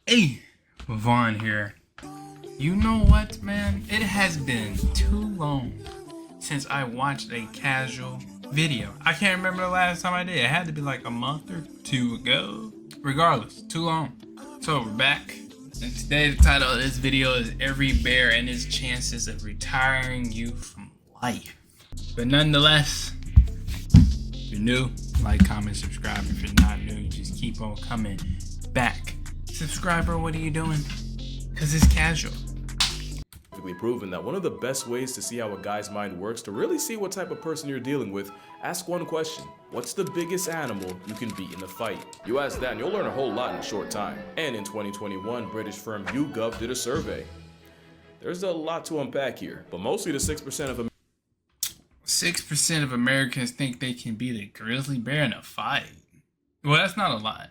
Hey, Vaughn here. You know what, man? It has been too long since I watched a casual video. I can't remember the last time I did. It had to be like a month or two ago. Regardless, too long. So we're back. And today the title of this video is Every Bear and Its Chances of Retiring You from Life. But nonetheless, if you're new, like, comment, subscribe. If you're not new, you just keep on coming back. Subscriber, what are you doing? Cause it's casual. Proven that one of the best ways to see how a guy's mind works, to really see what type of person you're dealing with, ask one question: what's the biggest animal you can beat in a fight? You ask that and you'll learn a whole lot in a short time. And in 2021, British firm YouGov did a survey. There's a lot to unpack here, but mostly the 6% of Americans think they can beat a grizzly bear in a fight. Well, that's not a lot.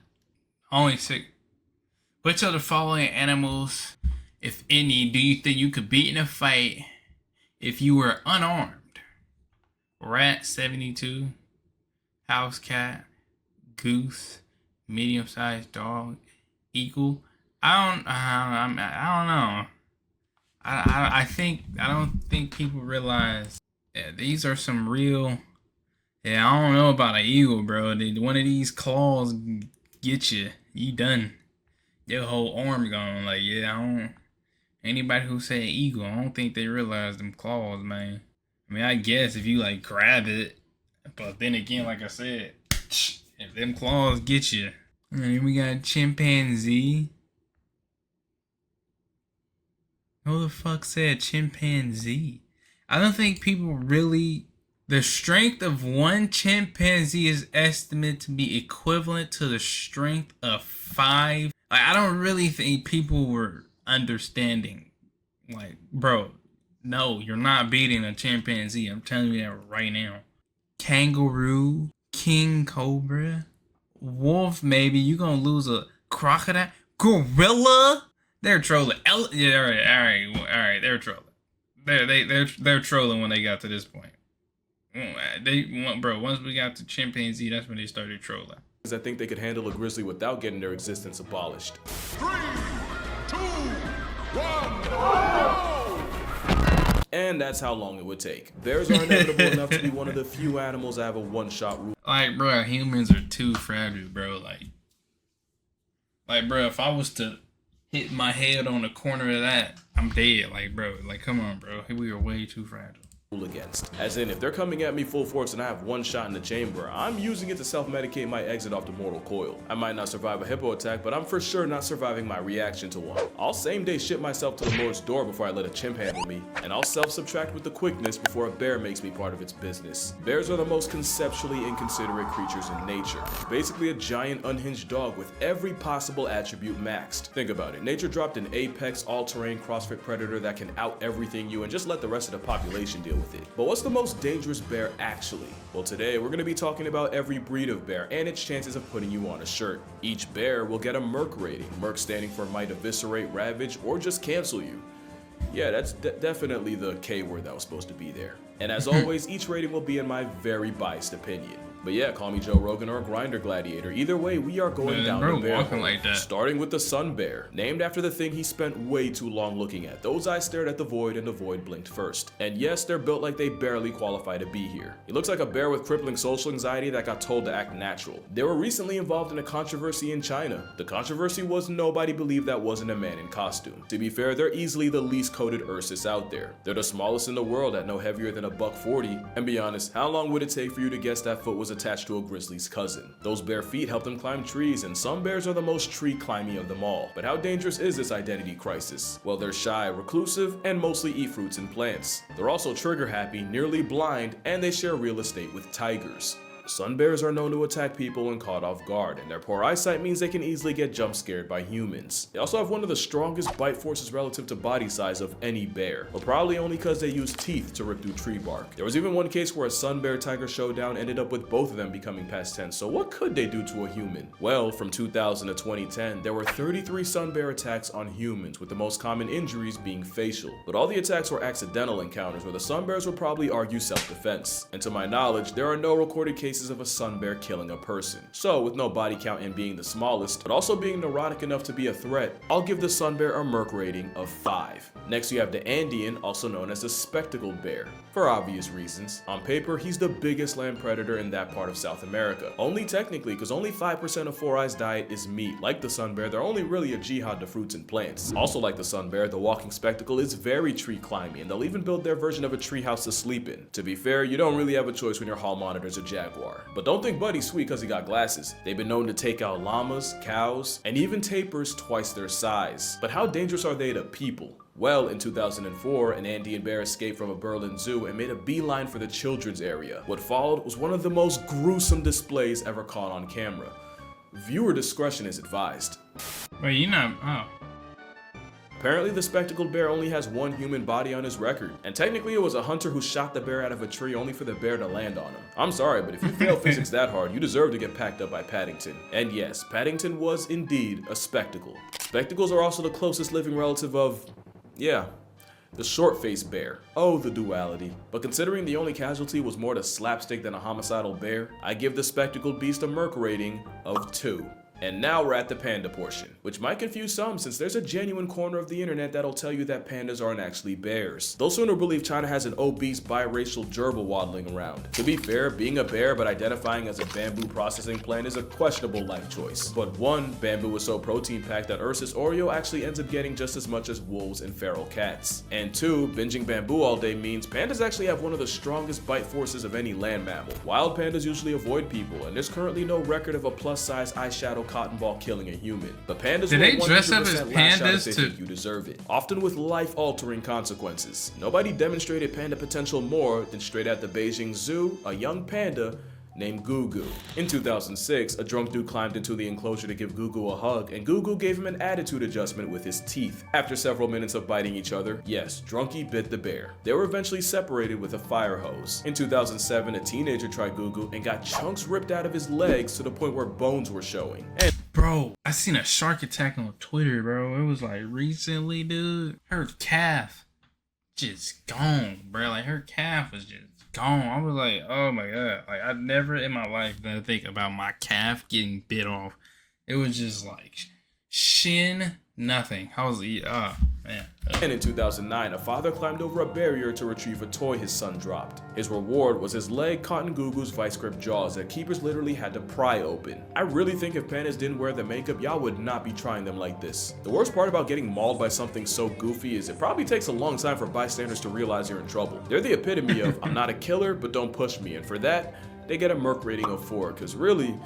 Only 6. Which of the following animals, if any, do you think you could beat in a fight if you were unarmed? Rat, 72. House cat. Goose. Medium-sized dog. Eagle. I don't know. I don't think people realize. Yeah, these are some real. Yeah, I don't know about an eagle, bro. One of these claws get you. You done. Your whole arm gone. Like, yeah, I don't. Anybody who say eagle, I don't think they realize them claws, man. I mean, I guess if you like grab it, but then again, like I said, if them claws get you. And then we got chimpanzee. Who the fuck said chimpanzee? I don't think people really. The strength of one chimpanzee is estimated to be equivalent to the strength of 5. Like, I don't really think people were understanding. Like, bro, no, you're not beating a chimpanzee. I'm telling you that right now. Kangaroo, king cobra, wolf, maybe. You gonna lose a crocodile, gorilla. They're trolling. Yeah, all right. They're trolling. They're trolling when they got to this point. Bro, once we got to chimpanzee, that's when they started trolling. I think they could handle a grizzly without getting their existence abolished. 3, 2, 1, and that's how long it would take. Bears are inevitable enough to be one of the few animals that have a one-shot rule. Like, bro, humans are too fragile, bro. Like, bro, if I was to hit my head on the corner of that, I'm dead. Like, bro, like, come on, bro. We are way too fragile. Against. As in, if they're coming at me full force and I have one shot in the chamber, I'm using it to self-medicate my exit off the mortal coil. I might not survive a hippo attack, but I'm for sure not surviving my reaction to one. I'll same-day ship myself to the Lord's door before I let a chimp handle me, and I'll self-subtract with the quickness before a bear makes me part of its business. Bears are the most conceptually inconsiderate creatures in nature. Basically a giant unhinged dog with every possible attribute maxed. Think about it. Nature dropped an apex, all-terrain CrossFit predator that can out everything you and just let the rest of the population deal with it. But what's the most dangerous bear actually? Well, today we're going to be talking about every breed of bear and its chances of putting you on a shirt. Each bear will get a Merc rating, Merc standing for might eviscerate, ravage, or just cancel you. Yeah, that's definitely the K word that was supposed to be there. And as always, each rating will be in my very biased opinion. But yeah, call me Joe Rogan or a Grinder Gladiator. Either way, we are going down the bear hole, like that. Starting with the sun bear, named after the thing he spent way too long looking at. Those eyes stared at the void and the void blinked first. And yes, they're built like they barely qualify to be here. He looks like a bear with crippling social anxiety that got told to act natural. They were recently involved in a controversy in China. The controversy was nobody believed that wasn't a man in costume. To be fair, they're easily the least coated Ursus out there. They're the smallest in the world at no heavier than $140. And be honest, how long would it take for you to guess that foot was attached to a grizzly's cousin? Those bare feet help them climb trees, and some bears are the most tree climby of them all. But how dangerous is this identity crisis? Well, they're shy, reclusive, and mostly eat fruits and plants. They're also trigger happy, nearly blind, and they share real estate with tigers. Sun bears are known to attack people when caught off guard, and their poor eyesight means they can easily get jump scared by humans. They also have one of the strongest bite forces relative to body size of any bear, but probably only because they use teeth to rip through tree bark. There was even one case where a sun bear tiger showdown ended up with both of them becoming past tense, so what could they do to a human? Well, from 2000 to 2010, there were 33 sun bear attacks on humans, with the most common injuries being facial. But all the attacks were accidental encounters where the sun bears would probably argue self-defense. And to my knowledge, there are no recorded cases cases of a sun bear killing a person. So with no body count and being the smallest, but also being neurotic enough to be a threat, I'll give the sun bear a Merc rating of 5. Next you have the Andean, also known as the spectacled bear. For obvious reasons, on paper he's the biggest land predator in that part of South America. Only technically, because only 5% of Four Eyes' diet is meat. Like the sun bear, they're only really a jihad to fruits and plants. Also like the sun bear, the walking spectacle is very tree climbing, and they'll even build their version of a tree house to sleep in. To be fair, you don't really have a choice when your hall monitor's a jaguar. But don't think Buddy's sweet because he got glasses. They've been known to take out llamas, cows, and even tapirs twice their size. But how dangerous are they to people? Well, in 2004, an Andean bear escaped from a Berlin zoo and made a beeline for the children's area. What followed was one of the most gruesome displays ever caught on camera. Viewer discretion is advised. Wait, you're not. Oh. Apparently, the spectacled bear only has one human body on his record, and technically it was a hunter who shot the bear out of a tree only for the bear to land on him. I'm sorry, but if you fail physics that hard, you deserve to get packed up by Paddington. And yes, Paddington was indeed a spectacle. Spectacles are also the closest living relative of, yeah, the short-faced bear. Oh, the duality. But considering the only casualty was more to slapstick than a homicidal bear, I give the spectacled beast a Merc rating of 2. And now we're at the panda portion, which might confuse some since there's a genuine corner of the internet that'll tell you that pandas aren't actually bears. They'll sooner believe China has an obese biracial gerbil waddling around. To be fair, being a bear but identifying as a bamboo processing plant is a questionable life choice. But one, bamboo is so protein packed that Ursus Oreo actually ends up getting just as much as wolves and feral cats. And two, binging bamboo all day means pandas actually have one of the strongest bite forces of any land mammal. Wild pandas usually avoid people, and there's currently no record of a plus-size eyeshadow cotton ball killing a human. But pandas Did will they dress up 100% as lash out if pandas they to- think you deserve it, often with life-altering consequences. Nobody demonstrated panda potential more than straight at the Beijing Zoo, a young panda named Gugu. In 2006, a drunk dude climbed into the enclosure to give Gugu a hug, and Gugu gave him an attitude adjustment with his teeth. After several minutes of biting each other, yes, Drunky bit the bear. They were eventually separated with a fire hose. In 2007, a teenager tried Gugu and got chunks ripped out of his legs to the point where bones were showing. And Bro, I seen a shark attack on Twitter, bro. It was like recently, dude. Her calf just gone, bro. Like her calf was just gone. I was like, oh my god. Like I never in my life gonna think about my calf getting bit off. It was just like shin nothing. I was man. And in 2009, a father climbed over a barrier to retrieve a toy his son dropped. His reward was his leg caught in Gugu's vice grip jaws that keepers literally had to pry open. I really think if pandas didn't wear the makeup, y'all would not be trying them like this. The worst part about getting mauled by something so goofy is it probably takes a long time for bystanders to realize you're in trouble. They're the epitome of, I'm not a killer, but don't push me, and for that, they get a Merc rating of 4, because really,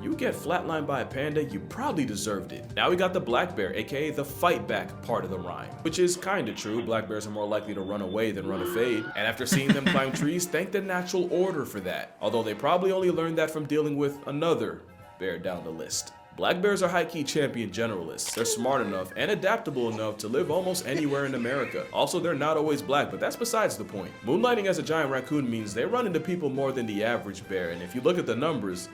you get flatlined by a panda, you probably deserved it. Now we got the black bear, aka the fight back part of the rhyme. Which is kinda true, black bears are more likely to run away than run a fade. And after seeing them climb trees, thank the natural order for that. Although they probably only learned that from dealing with another bear down the list. Black bears are high-key champion generalists. They're smart enough and adaptable enough to live almost anywhere in America. Also, they're not always black, but that's besides the point. Moonlighting as a giant raccoon means they run into people more than the average bear, and if you look at the numbers,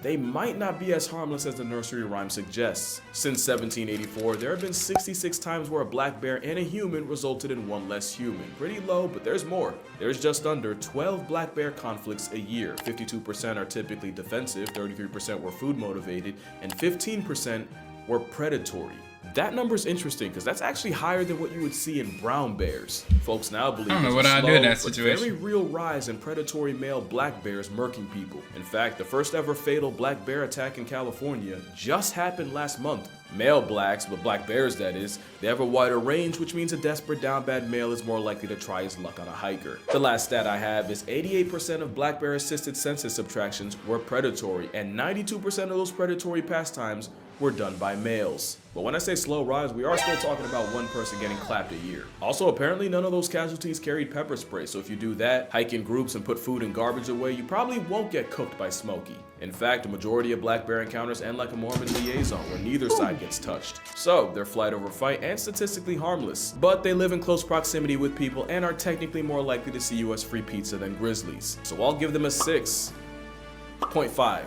they might not be as harmless as the nursery rhyme suggests. Since 1784, there have been 66 times where a black bear and a human resulted in one less human. Pretty low, but there's more. There's just under 12 black bear conflicts a year. 52% are typically defensive, 33% were food motivated, and 15% were predatory. That number's interesting because that's actually higher than what you would see in brown bears. Folks now believe I don't know there's what a I'd do in slow that but situation. very real rise in predatory male black bears murking people. In fact, the first ever fatal black bear attack in California just happened last month. Male blacks, but black bears that is, they have a wider range, which means a desperate down bad male is more likely to try his luck on a hiker. The last stat I have is 88% of black bear assisted census subtractions were predatory, and 92% of those predatory pastimes were done by males. But when I say slow rise, we are still talking about one person getting clapped a year. Also, apparently none of those casualties carried pepper spray, so if you do that, hike in groups and put food and garbage away, you probably won't get cooked by Smokey. In fact, the majority of black bear encounters end like a Mormon liaison, where neither side gets touched. So, they're flight over fight and statistically harmless. But they live in close proximity with people and are technically more likely to see you as free pizza than grizzlies. So I'll give them a 6.5.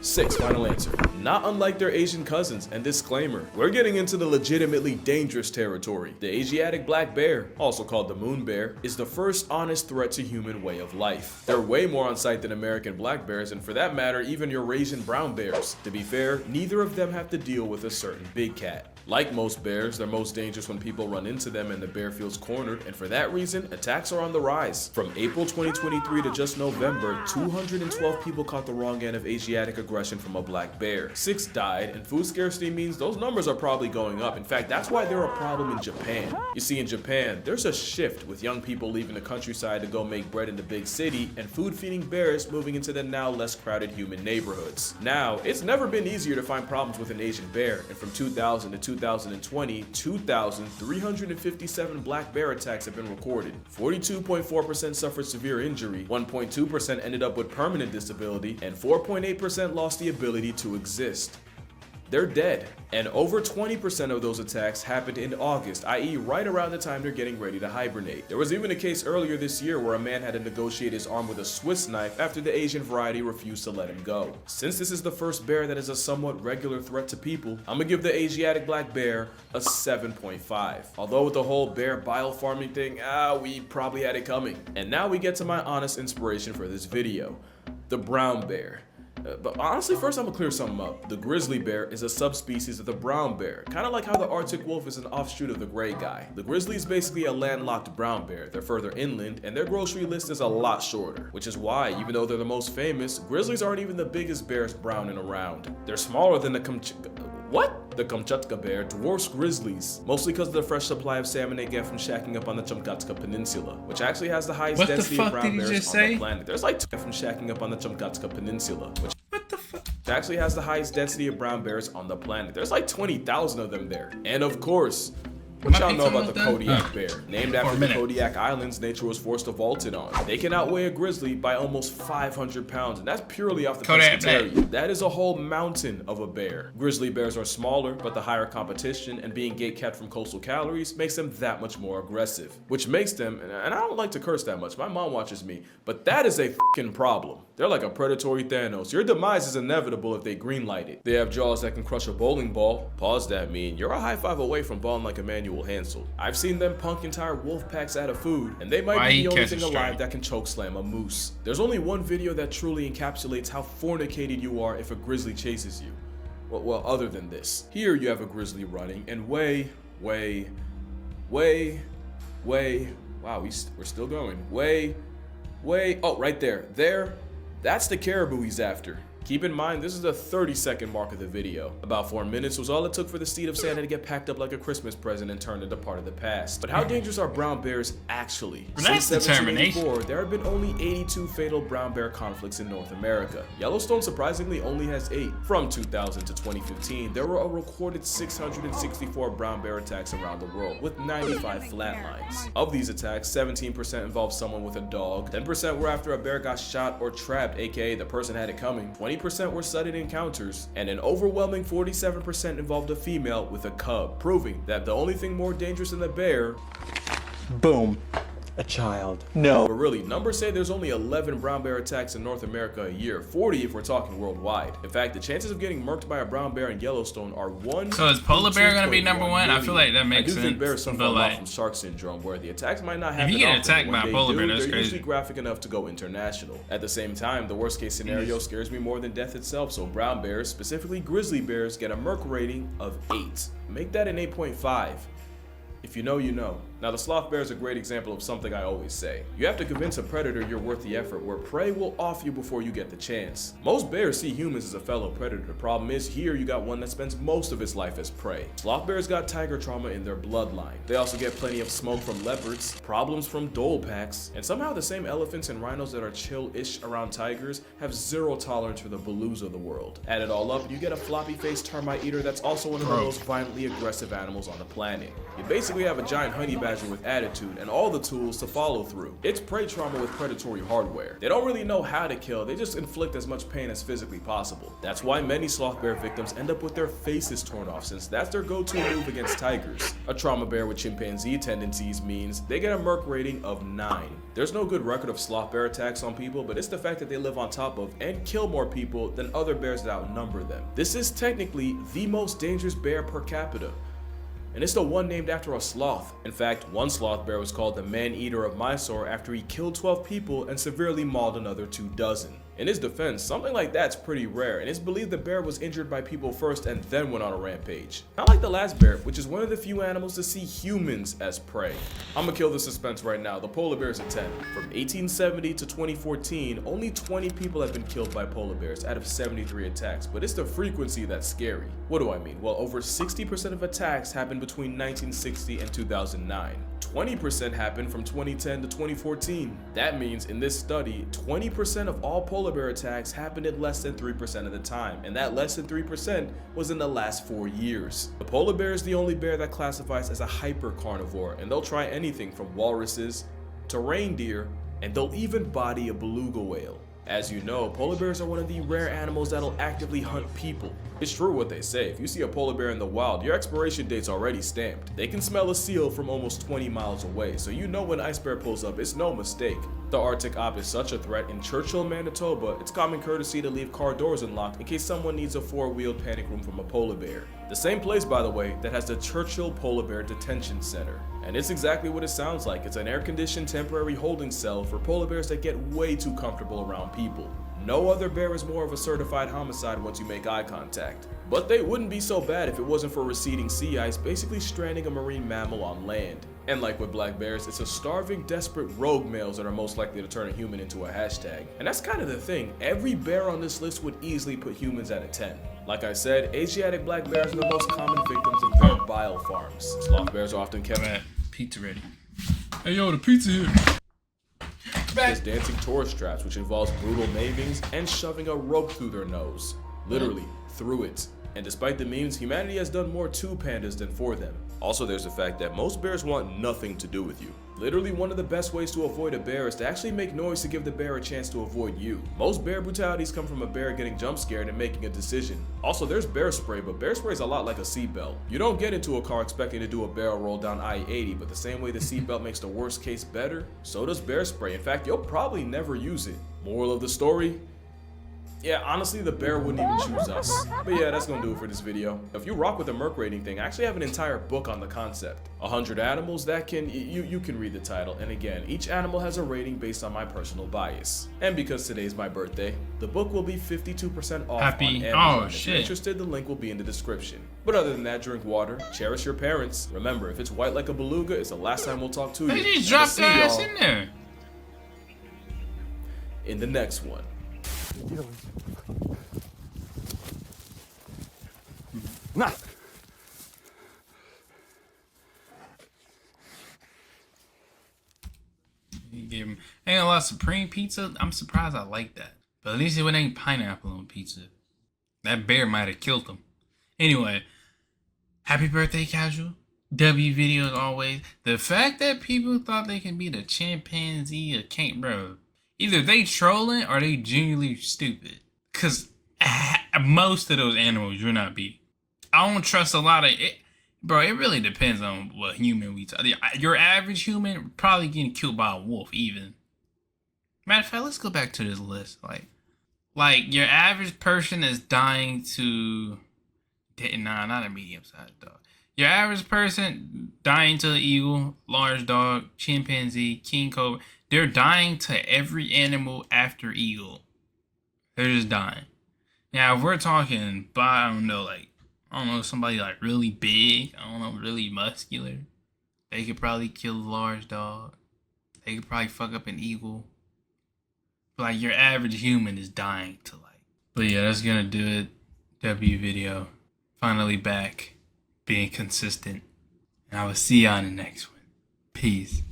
6. Final answer. Not unlike their Asian cousins, and disclaimer, we're getting into the legitimately dangerous territory. The Asiatic black bear, also called the moon bear, is the first honest threat to human way of life. They're way more on sight than American black bears, and for that matter, even Eurasian brown bears. To be fair, neither of them have to deal with a certain big cat. Like most bears, they're most dangerous when people run into them and the bear feels cornered, and for that reason, attacks are on the rise. From April 2023 to just November, 212 people caught the wrong end of Asiatic aggression from a black bear. 6 died, and food scarcity means those numbers are probably going up. In fact, that's why they're a problem in Japan. You see, in Japan, there's a shift with young people leaving the countryside to go make bread in the big city, and food-feeding bears moving into the now less crowded human neighborhoods. Now, it's never been easier to find problems with an Asian bear, and from 2000 to 2020, 2,357 black bear attacks have been recorded. 42.4% suffered severe injury, 1.2% ended up with permanent disability, and 4.8% lost the ability to exist. They're dead, and over 20% of those attacks happened in August, i.e. right around the time they're getting ready to hibernate. There was even a case earlier this year where a man had to negotiate his arm with a Swiss knife after the Asian variety refused to let him go. Since this is the first bear that is a somewhat regular threat to people, I'm gonna give the Asiatic black bear a 7.5. Although with the whole bear biofarming thing, we probably had it coming. And now we get to my honest inspiration for this video, the brown bear. But honestly, first I'm gonna clear something up. The grizzly bear is a subspecies of the brown bear, kind of like how the Arctic wolf is an offshoot of the gray guy. The grizzly is basically a landlocked brown bear. They're further inland, and their grocery list is a lot shorter, which is why, even though they're the most famous, grizzlies aren't even the biggest bears brown and around. They're smaller than the The Kamchatka bear dwarfs grizzlies, mostly because of the fresh supply of salmon they get from shacking up on the Chumkatka Peninsula, which actually has the highest density of brown bears on the planet. There's like from shacking up on the Chumkatka Peninsula, which actually has the highest density of brown bears on the planet. There's like 20,000 of them there. And of course, what y'all know about the Kodiak bear? Named after the Kodiak Islands nature was forced to vault it on. They can outweigh a grizzly by almost 500 pounds, and that's purely off the pescatarian. That is a whole mountain of a bear. Grizzly bears are smaller, but the higher competition and being gate-kept from coastal calories makes them that much more aggressive. Which makes them, and I don't like to curse that much, my mom watches me, but that is a fucking problem. They're like a predatory Thanos. Your demise is inevitable if they greenlight it. They have jaws that can crush a bowling ball. Pause that mean. You're a high five away from balling like Emmanuel Hansel. I've seen them punk entire wolf packs out of food, and they might be the only thing alive that can chokeslam a moose. There's only one video that truly encapsulates how fornicated you are if a grizzly chases you. Well, other than this. Here you have a grizzly running, and wow, we're still going. Oh, right there. That's the caribou he's after. Keep in mind, this is the 30-second mark of the video. About 4 minutes was all it took for the seed of Santa to get packed up like a Christmas present and turned into part of the past. But how dangerous are brown bears actually? Since 1784, there have been only 82 fatal brown bear conflicts in North America. Yellowstone surprisingly only has 8. From 2000 to 2015, there were a recorded 664 brown bear attacks around the world, with 95 flatlines. Of these attacks, 17% involved someone with a dog, 10% were after a bear got shot or trapped, aka the person had it coming, 20% were sudden encounters, and an overwhelming 47% involved a female with a cub, proving that the only thing more dangerous than the bear, boom, a child. No. But really, numbers say there's only 11 brown bear attacks in North America a year, 40 if we're talking worldwide. In fact, the chances of getting murked by a brown bear in Yellowstone are 1. So is polar bear gonna be number 1? I feel like that makes sense. I do think bears suffer a lot from shark syndrome, where the attacks might not happen. If you get attacked by a polar bear, that's they're crazy. usually graphic enough to go international. At the same time, the worst case scenario scares me more than death itself. So brown bears, specifically grizzly bears, get a Merck rating of 8. Make that an 8.5. If you know, you know. Now, the sloth bear is a great example of something I always say. You have to convince a predator you're worth the effort, where prey will off you before you get the chance. Most bears see humans as a fellow predator. The problem is, here you got one that spends most of its life as prey. Sloth bears got tiger trauma in their bloodline. They also get plenty of smoke from leopards, problems from dhole packs, and somehow the same elephants and rhinos that are chill-ish around tigers have zero tolerance for the baloos of the world. Add it all up, you get a floppy-faced termite eater that's also one of the most violently aggressive animals on the planet. You basically have a giant honey badger casual with attitude and all the tools to follow through. It's prey trauma with predatory hardware. They don't really know how to kill, they just inflict as much pain as physically possible. That's why many sloth bear victims end up with their faces torn off, since that's their go-to move against tigers. A trauma bear with chimpanzee tendencies means they get a Merc rating of 9. There's no good record of sloth bear attacks on people, but it's the fact that they live on top of and kill more people than other bears that outnumber them. This is technically the most dangerous bear per capita, and it's the one named after a sloth. In fact, one sloth bear was called the man-eater of Mysore after he killed 12 people and severely mauled another 24. In his defense, something like that's pretty rare, and it's believed the bear was injured by people first and then went on a rampage. Not like the last bear, which is one of the few animals to see humans as prey. I'ma kill the suspense right now. The polar bear's a 10. From 1870 to 2014, only 20 people have been killed by polar bears out of 73 attacks, but it's the frequency that's scary. What do I mean? Well, over 60% of attacks happened between 1960 and 2009. 20% happened from 2010 to 2014. That means in this study, 20% of all polar bear attacks happened in less than 3% of the time, and that less than 3% was in the last 4 years. The polar bear is the only bear that classifies as a hypercarnivore, and they'll try anything from walruses to reindeer, and they'll even body a beluga whale. As you know, polar bears are one of the rare animals that'll actively hunt people. It's true what they say, if you see a polar bear in the wild, your expiration date's already stamped. They can smell a seal from almost 20 miles away, so you know when ice bear pulls up, it's no mistake. The Arctic op is such a threat. In Churchill, Manitoba, it's common courtesy to leave car doors unlocked in case someone needs a 4-wheeled panic room from a polar bear. The same place, by the way, that has the Churchill Polar Bear Detention Center. And it's exactly what it sounds like. It's an air-conditioned temporary holding cell for polar bears that get way too comfortable around people. No other bear is more of a certified homicide once you make eye contact. But they wouldn't be so bad if it wasn't for receding sea ice basically stranding a marine mammal on land. And like with black bears, it's a starving, desperate rogue males that are most likely to turn a human into a hashtag. And that's kind of the thing, every bear on this list would easily put humans at a 10. Like I said, Asiatic black bears are the most common victims of vet bile farms. Sloth bears are often kept Man, pizza ready. Hey yo, the pizza here. as dancing tourist traps, which involves brutal maimings and shoving a rope through their nose. Literally, through it. And despite the memes, humanity has done more to pandas than for them. Also, there's the fact that most bears want nothing to do with you. Literally, one of the best ways to avoid a bear is to actually make noise to give the bear a chance to avoid you. Most bear brutalities come from a bear getting jump scared and making a decision. Also, there's bear spray, but bear spray is a lot like a seatbelt. You don't get into a car expecting to do a barrel roll down I-80, but the same way the seatbelt makes the worst case better, so does bear spray. In fact, you'll probably never use it. Moral of the story? Yeah, honestly, the bear wouldn't even choose us. But yeah, that's gonna do it for this video. If you rock with the Merc rating thing, I actually have an entire book on the concept. 100 animals, that can, you can read the title. And again, each animal has a rating based on my personal bias. And because today's my birthday, the book will be 52% off on Amazon. If you're interested, the link will be in the description. But other than that, drink water, cherish your parents. Remember, if it's white like a beluga, it's the last time we'll talk to you. They just dropped their ass in there. In the next one. Nah. You gave him, ain't a lot of supreme pizza. I'm surprised I like that. But at least it ain't pineapple on pizza. That bear might have killed him. Anyway, happy birthday, Casual. W video as always. The fact that people thought they can beat a chimpanzee or can't, bro. Either they trolling or they genuinely stupid. Cause most of those animals you're not beating. I don't trust a lot of it, bro. It really depends on what human we talk. Your average human probably getting killed by a wolf. Even matter of fact, let's go back to this list. Like your average person is dying to, nah, not a medium-sized dog. Your average person dying to an eagle, large dog, chimpanzee, king cobra. They're dying to every animal after eagle. They're just dying. Now, if we're talking, I don't know, somebody like really big, I don't know, really muscular, they could probably kill a large dog. They could probably fuck up an eagle. But like your average human is dying to like. But yeah, that's gonna do it. W video. Finally back, being consistent. And I will see y'all in the next one. Peace.